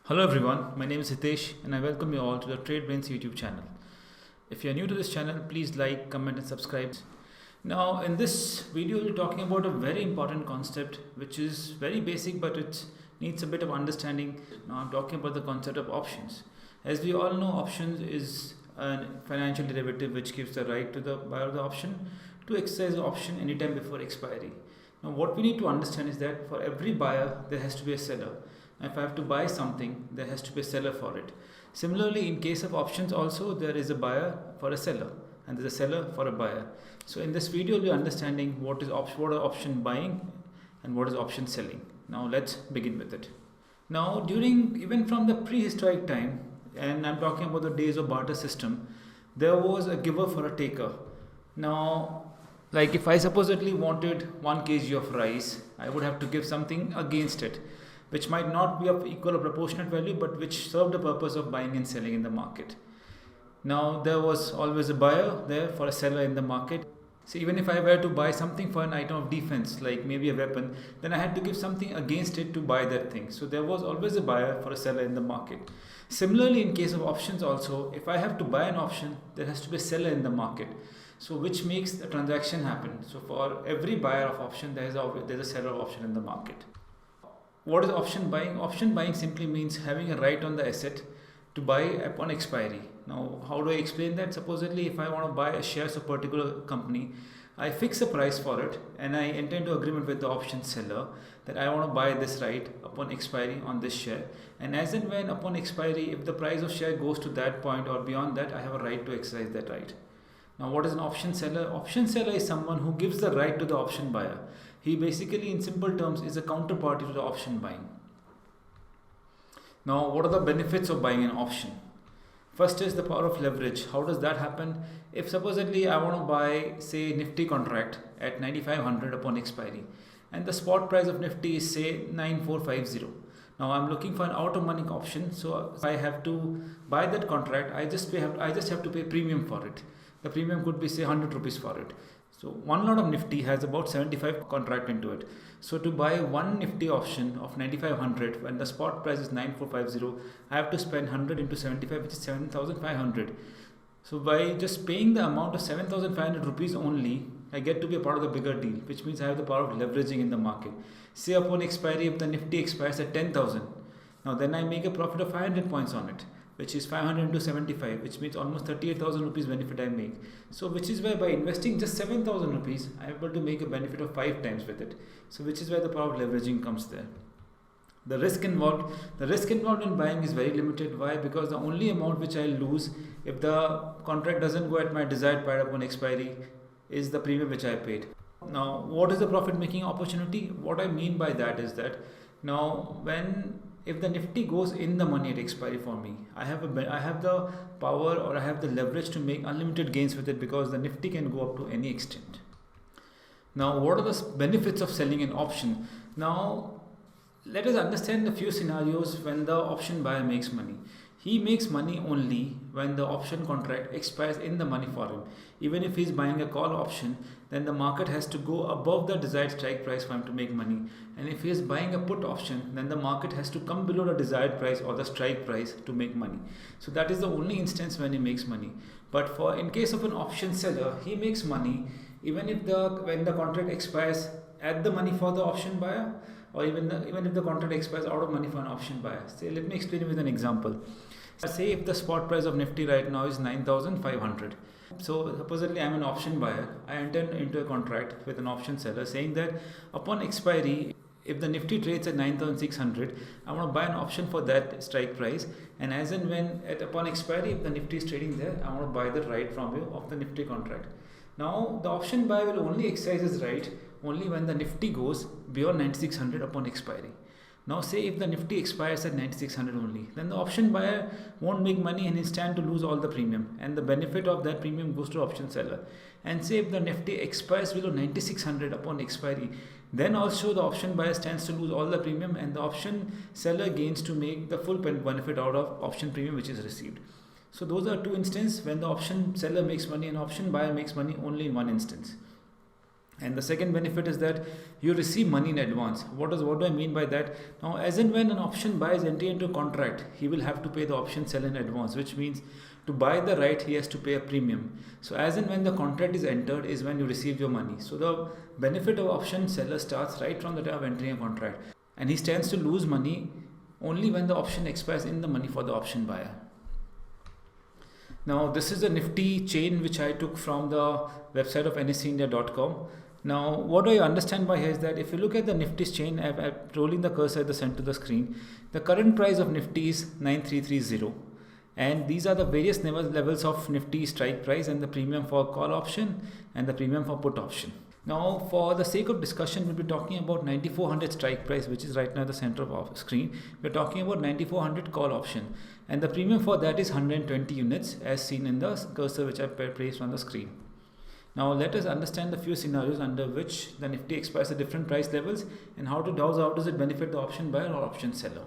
Hello everyone, my name is Hitesh and I welcome you all to the TradeBrains YouTube channel. If you are new to this channel, please like, comment and subscribe. Now in this video we'll be talking about a very important concept which is very basic but it needs a bit of understanding. Now I'm talking about the concept of options. As we all know, options is a financial derivative which gives the right to the buyer of the option to exercise the option anytime before expiry. Now what we need to understand is that for every buyer there has to be a seller. If I have to buy something, there has to be a seller for it. Similarly, in case of options also, there is a buyer for a seller and there's a seller for a buyer. So in this video, we'll be understanding what are option buying and what is option selling. Now let's begin with it. Now even from the prehistoric time, and I'm talking about the days of barter system, there was a giver for a taker. Now, like if I supposedly wanted 1 kg of rice, I would have to give something against it, which might not be of equal or proportionate value, but which served the purpose of buying and selling in the market. Now, there was always a buyer there for a seller in the market. So, even if I were to buy something for an item of defense, like maybe a weapon, then I had to give something against it to buy that thing. So, there was always a buyer for a seller in the market. Similarly, in case of options also, if I have to buy an option, there has to be a seller in the market. So, which makes the transaction happen. So, for every buyer of option, there's a seller of option in the market. What is option buying? Option buying simply means having a right on the asset to buy upon expiry. Now, how do I explain that? Supposedly, if I want to buy a shares of a particular company, I fix a price for it and I enter into agreement with the option seller that I want to buy this right upon expiry on this share. And as and when upon expiry, if the price of share goes to that point or beyond that, I have a right to exercise that right. Now, what is an option seller? Option seller is someone who gives the right to the option buyer. He basically, in simple terms, is a counterparty to the option buying. Now, what are the benefits of buying an option? First is the power of leverage. How does that happen? If supposedly I want to buy, say, Nifty contract at 9500 upon expiry, and the spot price of Nifty is say 9450. Now I'm looking for an out of money option, so I have to buy that contract. I just have to pay premium for it. The premium could be say 100 rupees for it. So one lot of Nifty has about 75 contract into it. So to buy one Nifty option of 9500 when the spot price is 9450, I have to spend 100 into 75, which is 7500. So by just paying the amount of 7500 rupees only, I get to be a part of the bigger deal, which means I have the power of leveraging in the market. Say upon expiry, if the Nifty expires at 10,000, now then I make a profit of 500 points on it, which is 500 into 75, which means almost 38,000 rupees benefit I make. So which is where by investing just 7,000 rupees, I am able to make a benefit of 5 times with it. So which is where the power of leveraging comes there. The risk involved in buying is very limited. Why? Because the only amount which I lose if the contract doesn't go at my desired price upon expiry is the premium which I paid. Now, what is the profit making opportunity? What I mean by that is that now if the Nifty goes in the money at expiry for me, I have the power or I have the leverage to make unlimited gains with it because the Nifty can go up to any extent. Now, what are the benefits of selling an option? Now, let us understand a few scenarios when the option buyer makes money. He makes money only when the option contract expires in the money for him. Even if he's buying a call option, then the market has to go above the desired strike price for him to make money. And if he is buying a put option, then the market has to come below the desired price or the strike price to make money. So that is the only instance when he makes money. But in case of an option seller, he makes money even if when the contract expires at the money for the option buyer, or even if the contract expires out of money for an option buyer. Say, let me explain it with an example. Say if the spot price of Nifty right now is 9,500. So supposedly I'm an option buyer. I enter into a contract with an option seller saying that upon expiry, if the Nifty trades at 9,600, I want to buy an option for that strike price. And as and when upon expiry, if the Nifty is trading there, I want to buy the right from you of the Nifty contract. Now the option buyer will only exercise his right only when the Nifty goes beyond 9600 upon expiry. Now say if the Nifty expires at 9600 only, then the option buyer won't make money and he'll stand to lose all the premium, and the benefit of that premium goes to option seller. And say if the Nifty expires below 9600 upon expiry, then also the option buyer stands to lose all the premium and the option seller gains to make the full benefit out of option premium which is received. So those are two instances when the option seller makes money and option buyer makes money only in one instance. And the second benefit is that you receive money in advance. What do I mean by that? Now, as and when an option buyer is entering into a contract, he will have to pay the option seller in advance, which means to buy the right, he has to pay a premium. So as and when the contract is entered is when you receive your money. So the benefit of option seller starts right from the time of entering a contract, and he stands to lose money only when the option expires in the money for the option buyer. Now, this is a nifty chain which I took from the website of nseindia.com. Now, what do I understand by here is that if you look at the Nifty chain, I'm rolling the cursor at the center of the screen. The current price of Nifty is 9330, and these are the various levels of Nifty strike price and the premium for call option and the premium for put option. Now, for the sake of discussion, we'll be talking about 9400 strike price, which is right now at the center of the screen. We're talking about 9400 call option, and the premium for that is 120 units as seen in the cursor which I placed on the screen. Now let us understand the few scenarios under which the Nifty expires at different price levels and how does it benefit the option buyer or option seller.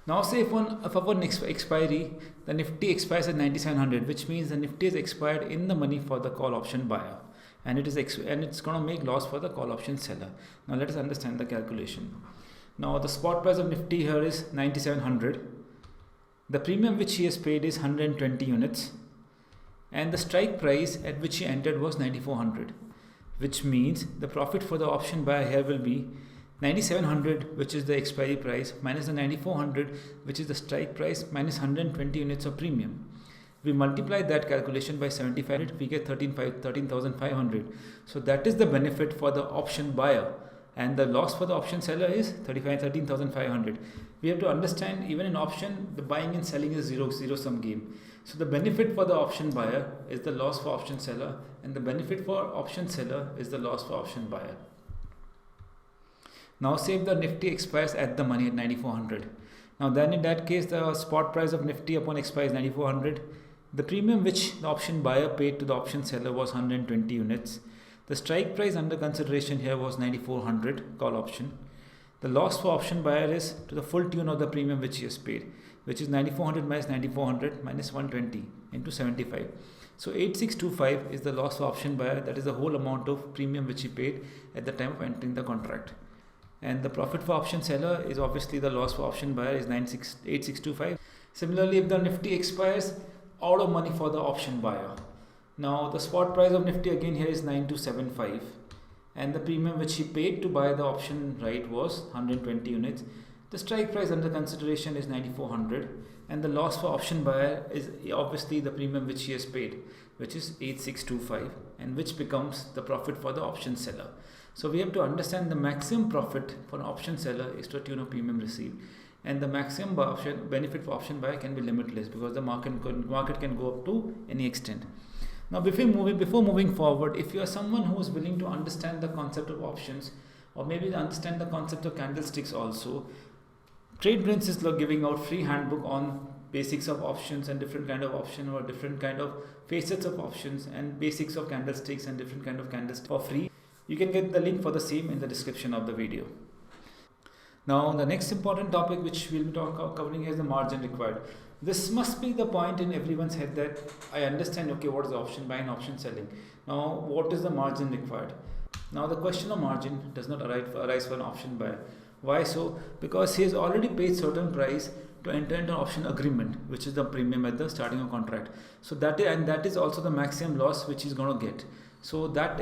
Now say if upon expiry the Nifty expires at 9700, which means the Nifty is expired in the money for the call option buyer, and it's going to make loss for the call option seller. Now let us understand the calculation. Now the spot price of Nifty here is 9700. The premium which he has paid is 120 units. And the strike price at which he entered was 9400, which means the profit for the option buyer here will be 9700, which is the expiry price, minus the 9400, which is the strike price, minus 120 units of premium. We multiply that calculation by 75, we get 13,500. So that is the benefit for the option buyer, and the loss for the option seller is 13,500. We have to understand, even in option, the buying and selling is zero sum game. So the benefit for the option buyer is the loss for option seller, and the benefit for option seller is the loss for option buyer. Now say if the Nifty expires at the money at 9400. Now then in that case the spot price of Nifty upon expire is 9400. The premium which the option buyer paid to the option seller was 120 units. The strike price under consideration here was 9400 call option. The loss for option buyer is to the full tune of the premium which he has paid, which is 9400 minus 9400 minus 120 into 75. So 8625 is the loss for option buyer, that is the whole amount of premium which he paid at the time of entering the contract. And the profit for option seller is obviously the loss for option buyer is 8625. Similarly, if the Nifty expires, out of money for the option buyer. Now the spot price of Nifty again here is 9275, and the premium which he paid to buy the option right was 120 units. The strike price under consideration is 9400, and the loss for option buyer is obviously the premium which he has paid, which is 8625, and which becomes the profit for the option seller. So we have to understand the maximum profit for an option seller is to a tune of premium received, and the maximum benefit for option buyer can be limitless because the market can go up to any extent. Now before moving forward, if you are someone who is willing to understand the concept of options, or maybe understand the concept of candlesticks also, TradeBrains is giving out free handbook on basics of options and different kind of option or different kind of facets of options and basics of candlesticks and different kind of candlesticks for free. You can get the link for the same in the description of the video. Now the next important topic which we'll be covering is the margin required. This must be the point in everyone's head that I understand, okay, what is the option buying, option selling. Now what is the margin required? Now the question of margin does not arise for an option buyer. Why so? Because he has already paid certain price to enter into an option agreement, which is the premium at the starting of contract. So that is also the maximum loss which he's going to get. So that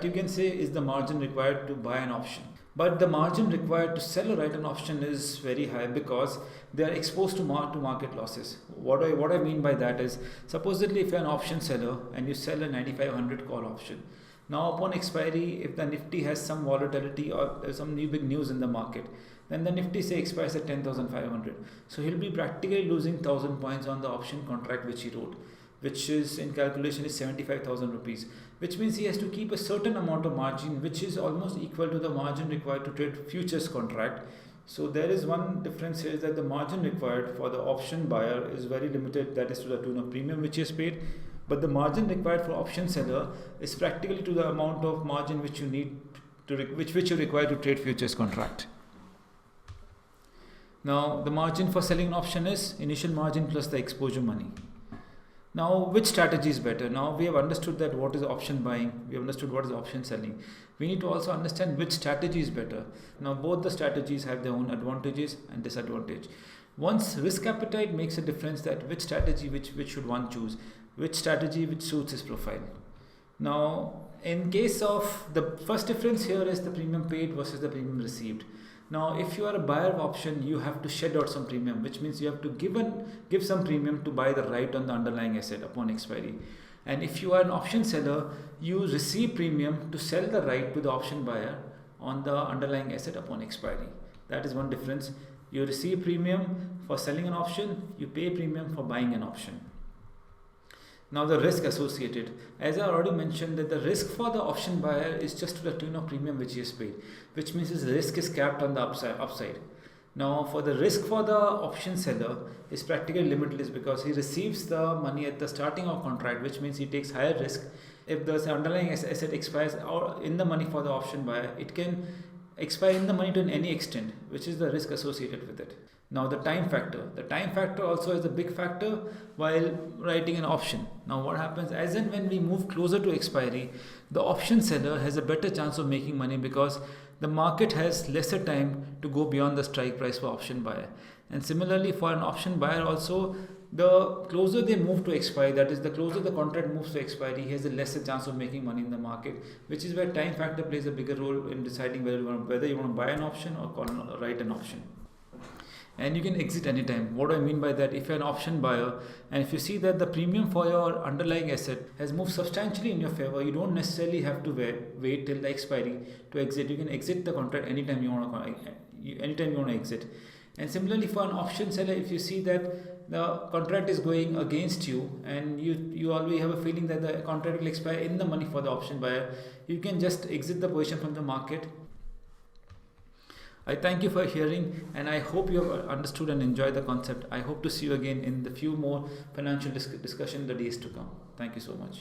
you can say is the margin required to buy an option. But the margin required to sell or write an option is very high because they are exposed to market losses. What I mean by that is, supposedly if you are an option seller and you sell a 9500 call option, now upon expiry, if the Nifty has some volatility or there's some new big news in the market, then the Nifty say expires at 10,500. So he'll be practically losing 1000 points on the option contract which he wrote, which is in calculation is 75,000 rupees, which means he has to keep a certain amount of margin which is almost equal to the margin required to trade futures contract. So there is one difference here, is that the margin required for the option buyer is very limited, that is to the tune of premium which he has paid, but the margin required for option seller is practically to the amount of margin which you need to which you require to trade futures contract. Now the margin for selling an option is initial margin plus the exposure money. Now, which strategy is better? Now we have understood that what is option buying, we have understood what is option selling. We need to also understand which strategy is better. Now, both the strategies have their own advantages and disadvantage. Once risk appetite makes a difference, that which strategy which should one choose, which strategy which suits his profile. Now, in case of the first difference here is the premium paid versus the premium received. Now, if you are a buyer of option, you have to shed out some premium, which means you have to give some premium to buy the right on the underlying asset upon expiry. And if you are an option seller, you receive premium to sell the right to the option buyer on the underlying asset upon expiry. That is one difference. You receive premium for selling an option, you pay premium for buying an option. Now, the risk associated, as I already mentioned, that the risk for the option buyer is just to the tune of premium which he has paid, which means his risk is capped on the upside. Now, for the risk for the option seller is practically limitless because he receives the money at the starting of contract, which means he takes higher risk. If the underlying asset expires or in the money for the option buyer, it can expire in the money to any extent, which is the risk associated with it. Now, the time factor. The time factor also is a big factor while writing an option. Now, what happens as and when we move closer to expiry, the option seller has a better chance of making money because the market has lesser time to go beyond the strike price for option buyer. And similarly, for an option buyer also, the closer they move to expiry, that is, the closer the contract moves to expiry, he has a lesser chance of making money in the market, which is where time factor plays a bigger role in deciding whether you want to buy an option or write an option. And you can exit anytime. What do I mean by that? If you're an option buyer and if you see that the premium for your underlying asset has moved substantially in your favor, you don't necessarily have to wait till the expiry to exit. You can exit the contract anytime you want to exit. And similarly, for an option seller, if you see that the contract is going against you and you already have a feeling that the contract will expire in the money for the option buyer, you can just exit the position from the market. I thank you for hearing and I hope you have understood and enjoyed the concept. I hope to see you again in the few more financial discussion in the days to come. Thank you so much.